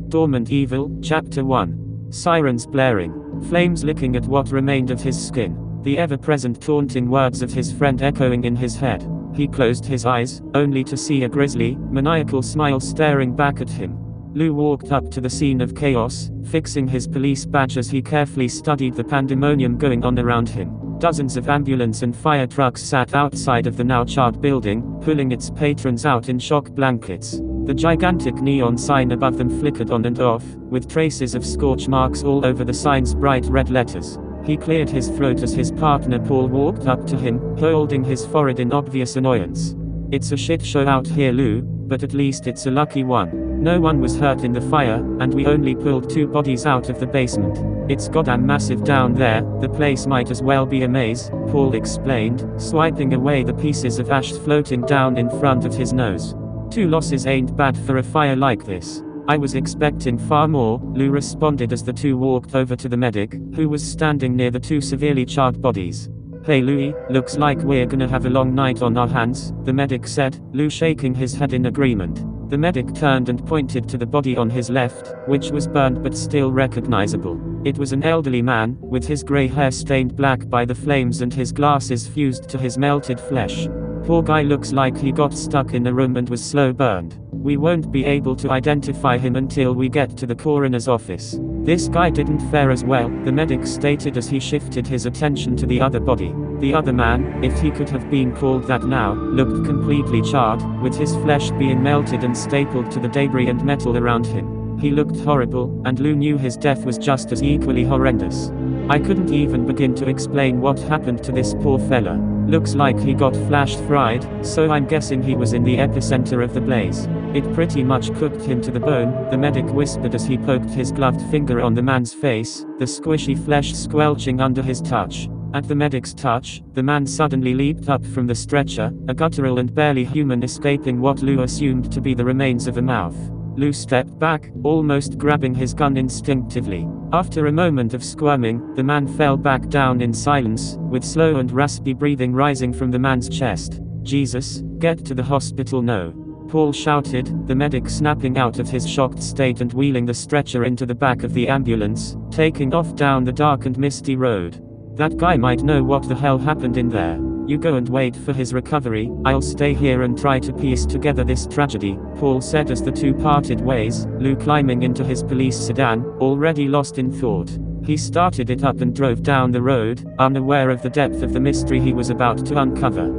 Dormant Evil, Chapter 1. Sirens blaring. Flames licking at what remained of his skin. The ever-present taunting words of his friend echoing in his head. He closed his eyes, only to see a grisly, maniacal smile staring back at him. Lou walked up to the scene of chaos, fixing his police badge as he carefully studied the pandemonium going on around him. Dozens of ambulance and fire trucks sat outside of the now charred building, pulling its patrons out in shock blankets. The gigantic neon sign above them flickered on and off, with traces of scorch marks all over the sign's bright red letters. He cleared his throat as his partner Paul walked up to him, holding his forehead in obvious annoyance. "It's a shit show out here, Lou, but at least it's a lucky one. No one was hurt in the fire, and we only pulled 2 bodies out of the basement. It's goddamn massive down there, the place might as well be a maze," Paul explained, swiping away the pieces of ash floating down in front of his nose. "2 losses ain't bad for a fire like this." "I was expecting far more," Lou responded as the two walked over to the medic, who was standing near the 2 severely charred bodies. "Hey Louie, looks like we're gonna have a long night on our hands," the medic said, Lou shaking his head in agreement. The medic turned and pointed to the body on his left, which was burned but still recognizable. It was an elderly man, with his gray hair stained black by the flames and his glasses fused to his melted flesh. "Poor guy, looks like he got stuck in a room and was slow burned. We won't be able to identify him until we get to the coroner's office." "This guy didn't fare as well," the medic stated as he shifted his attention to the other body. The other man, if he could have been called that now, looked completely charred, with his flesh being melted and stapled to the debris and metal around him. He looked horrible, and Lou knew his death was just as equally horrendous. "I couldn't even begin to explain what happened to this poor fella. Looks like he got flash fried, so I'm guessing he was in the epicenter of the blaze. It pretty much cooked him to the bone," the medic whispered as he poked his gloved finger on the man's face, the squishy flesh squelching under his touch. At the medic's touch, the man suddenly leaped up from the stretcher, a guttural and barely human escaping what Lou assumed to be the remains of a mouth. Lou stepped back, almost grabbing his gun instinctively. After a moment of squirming, the man fell back down in silence, with slow and raspy breathing rising from the man's chest. "Jesus, get to the hospital now," Paul shouted, the medic snapping out of his shocked state and wheeling the stretcher into the back of the ambulance, taking off down the dark and misty road. "That guy might know what the hell happened in there. You go and wait for his recovery, I'll stay here and try to piece together this tragedy," Paul said as the two parted ways, Lou climbing into his police sedan, already lost in thought. He started it up and drove down the road, unaware of the depth of the mystery he was about to uncover.